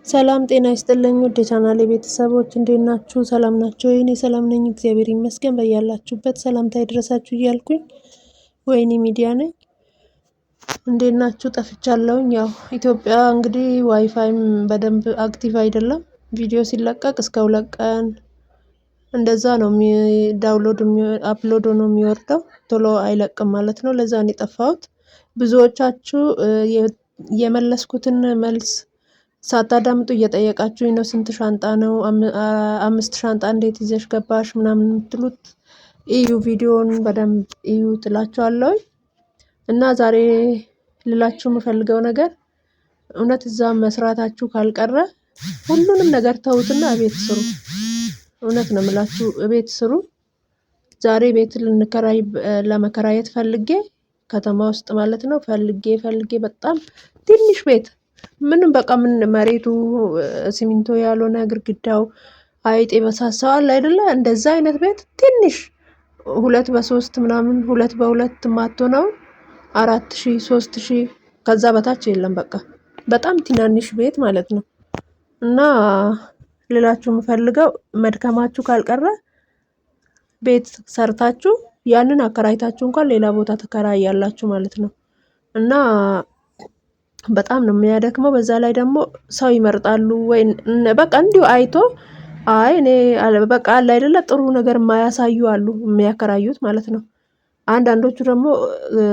ሰላም ጤና ይስጥልኝ ውድ የቻናሌ ቤተሰቦች እንዴት ናችሁ? ሰላም ናቸው? እኔ ሰላም ነኝ፣ እግዚአብሔር ይመስገን። በያላችሁበት ሰላምታ ይድረሳችሁ እያልኩኝ ወይኒ ሚዲያ ነኝ። እንዴት ናችሁ? ጠፍቻለሁኝ። ያው ኢትዮጵያ እንግዲህ ዋይፋይም በደንብ አክቲቭ አይደለም። ቪዲዮ ሲለቀቅ እስከ 2 ቀን እንደዛ ነው ዳውንሎድ አፕሎድ ሆኖ የሚወርደው፣ ቶሎ አይለቅም ማለት ነው። ለዛ ነው የጠፋሁት። ብዙዎቻችሁ የመለስኩትን መልስ ሳታዳምጡ እየጠየቃችሁኝ ነው። ስንት ሻንጣ ነው? 5 ሻንጣ እንዴት ይዘሽ ገባሽ? ምናምን የምትሉት እዩ፣ ቪዲዮውን በደንብ እዩ ትላችኋለሁ። እና ዛሬ ልላችሁ የምፈልገው ነገር እውነት እዛ መስራታችሁ ካልቀረ ሁሉንም ነገር ተውትና እቤት ስሩ። እውነት ነው የምላችሁ፣ እቤት ስሩ። ዛሬ ቤት ለመከራየት ፈልጌ ከተማ ውስጥ ማለት ነው ፈልጌ በጣም ትንሽ ቤት ምንም በቃ መሬቱ ሲሚንቶ ያልሆነ ግድግዳው አይጥ የበሳሳው አይደለ? እንደዛ አይነት ቤት ትንሽ 2 በ3 ምናምን 2 በ2 ማትሆነው 4,000 3,000 ከዛ በታች የለም። በቃ በጣም ትናንሽ ቤት ማለት ነው። እና ልላችሁ የምፈልገው መድከማችሁ ካልቀረ ቤት ሰርታችሁ ያንን አከራይታችሁ እንኳን ሌላ ቦታ ተከራያላችሁ ማለት ነው። እና በጣም ነው የሚያደክመው። በዛ ላይ ደግሞ ሰው ይመርጣሉ ወይ በቃ እንዲሁ አይቶ አይ እኔ በቃ አለ አይደለ ጥሩ ነገር የማያሳዩ አሉ የሚያከራዩት ማለት ነው። አንዳንዶቹ ደግሞ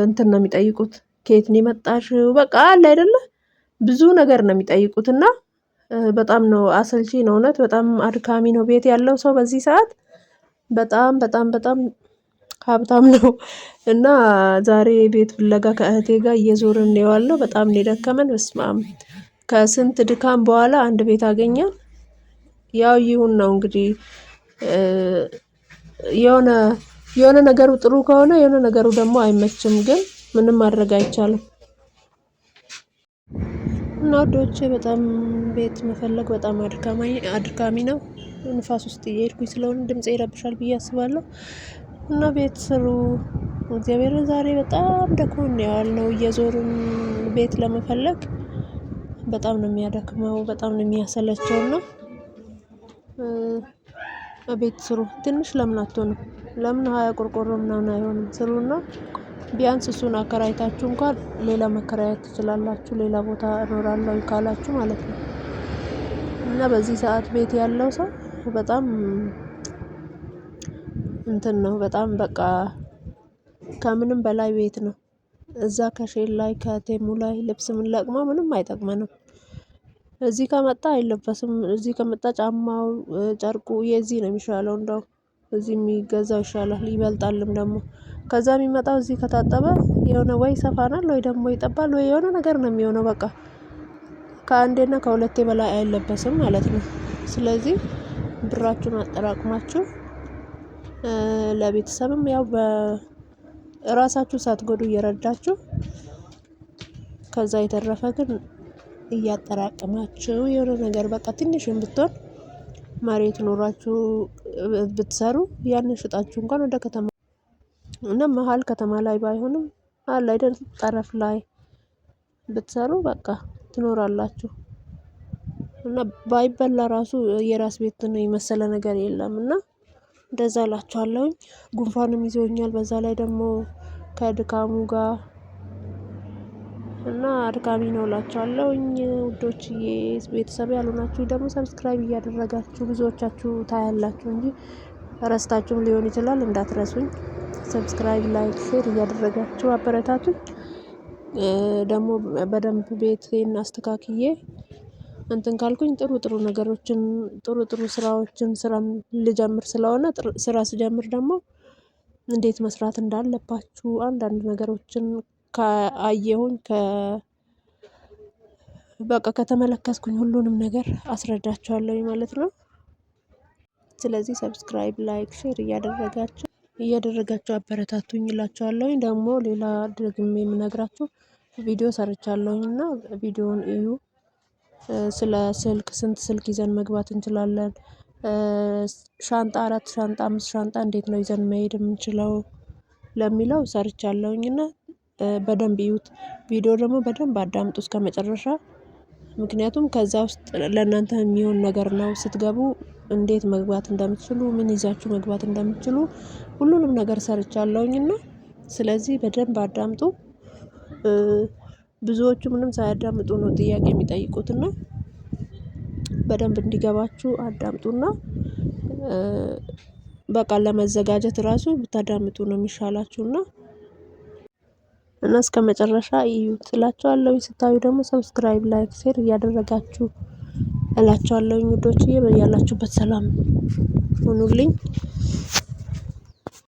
እንትን ነው የሚጠይቁት፣ ከየት ነው የመጣሽው? በቃ አለ አይደለ ብዙ ነገር ነው የሚጠይቁት። እና በጣም ነው አሰልቺ ነው እውነት፣ በጣም አድካሚ ነው። ቤት ያለው ሰው በዚህ ሰዓት በጣም በጣም በጣም ሀብታም ነው። እና ዛሬ ቤት ፍለጋ ከእህቴ ጋር እየዞርን ነው የዋልነው። በጣም ነው የደከመን። በስመአብ ከስንት ድካም በኋላ አንድ ቤት አገኘን። ያው ይሁን ነው እንግዲህ የሆነ ነገሩ ጥሩ ከሆነ የሆነ ነገሩ ደግሞ አይመችም፣ ግን ምንም ማድረግ አይቻልም። እና ወዶቼ በጣም ቤት መፈለግ በጣም አድካሚ ነው። ንፋስ ውስጥ እየሄድኩኝ ስለሆነ ድምጼ ይረብሻል ብዬ አስባለሁ። እና ቤት ስሩ። እግዚአብሔር ዛሬ በጣም ደክሞን ነው የዋልነው እየዞርን ቤት ለመፈለግ። በጣም ነው የሚያደክመው፣ በጣም ነው የሚያሰለቸው። እና ቤት ስሩ። ትንሽ ለምን አትሆንም? ለምን 20 ቆርቆሮ ምናምን አይሆንም? ስሩና ቢያንስ እሱን አከራይታችሁ እንኳን ሌላ መከራየት ትችላላችሁ። ሌላ ቦታ እኖራለሁ ካላችሁ ማለት ነው። እና በዚህ ሰዓት ቤት ያለው ሰው በጣም እንትን ነው፣ በጣም በቃ ከምንም በላይ ቤት ነው። እዛ ከሼል ላይ ከቴሙ ላይ ልብስ ምን ለቅመው ምንም አይጠቅመንም። እዚህ ከመጣ አይለበስም። እዚህ ከመጣ ጫማው ጨርቁ የዚህ ነው የሚሻለው። እንደው እዚህ የሚገዛው ይሻላል፣ ይበልጣልም ደግሞ። ከዛ የሚመጣው እዚህ ከታጠበ የሆነ ወይ ይሰፋናል ወይ ደግሞ ይጠባል ወይ የሆነ ነገር ነው የሚሆነው። በቃ ከአንዴና ከሁለቴ በላይ አይለበስም ማለት ነው። ስለዚህ ብራችሁን አጠራቅማችሁ ለቤተሰብም ያው በራሳችሁ ሳትጎዱ እየረዳችሁ ከዛ የተረፈ ግን እያጠራቀማችሁ የሆነ ነገር በቃ ትንሽም ብትሆን መሬት ኖሯችሁ ብትሰሩ ያንን ሽጣችሁ እንኳን ወደ ከተማ እና መሀል ከተማ ላይ ባይሆንም አለ አይደል ጠረፍ ላይ ብትሰሩ በቃ ትኖራላችሁ። እና ባይበላ ራሱ የራስ ቤት ነው የመሰለ ነገር የለም። እና እንደዛ እላችኋለሁኝ። ጉንፋንም ይዞኛል በዛ ላይ ደግሞ ከድካሙ ጋር እና አድካሚ ነው እላችኋለሁኝ ውዶችዬ። ቤተሰብ ያልሆናችሁ ደግሞ ሰብስክራይብ እያደረጋችሁ ብዙዎቻችሁ ታያላችሁ እንጂ ረስታችሁም ሊሆን ይችላል። እንዳትረሱኝ፣ ሰብስክራይብ፣ ላይክ፣ ሼር እያደረጋችሁ አበረታቱኝ። ደግሞ በደንብ ቤቴን አስተካክዬ እንትን ካልኩኝ ጥሩ ነገሮችን ጥሩ ስራዎችን ልጀምር ስለሆነ ስራ ስጀምር ደግሞ እንዴት መስራት እንዳለባችሁ አንዳንድ ነገሮችን ካየሁኝ በቃ ከተመለከትኩኝ ሁሉንም ነገር አስረዳችኋለሁ ማለት ነው። ስለዚህ ሰብስክራይብ፣ ላይክ፣ ሼር እያደረጋችሁ አበረታቱኝ እላችኋለሁ። ደግሞ ሌላ ደግሜ የምነግራችሁ ቪዲዮ ሰርቻለሁኝ እና ቪዲዮውን እዩ። ስለ ስልክ ስንት ስልክ ይዘን መግባት እንችላለን፣ ሻንጣ 4 ሻንጣ 5 ሻንጣ እንዴት ነው ይዘን መሄድ የምንችለው ለሚለው ሰርቻለሁኝ። እና በደንብ እዩት። ቪዲዮ ደግሞ በደንብ አዳምጡ እስከመጨረሻ። ምክንያቱም ከዛ ውስጥ ለእናንተ የሚሆን ነገር ነው። ስትገቡ እንዴት መግባት እንደምትችሉ ምን ይዛችሁ መግባት እንደምትችሉ ሁሉንም ነገር ሰርቻለሁኝና ስለዚህ በደንብ አዳምጡ። ብዙዎቹ ምንም ሳያዳምጡ ነው ጥያቄ የሚጠይቁትና በደንብ እንዲገባችሁ አዳምጡና በቃ ለመዘጋጀት ራሱ ብታዳምጡ ነው የሚሻላችሁና እስከመጨረሻ እዩት እላችኋለሁኝ። ስታዩ ደግሞ ሰብስክራይብ ላይክ ሼር እያደረጋችሁ እላችኋለሁኝ ውዶችዬ። በያላችሁበት ሰላም ሁኑልኝ።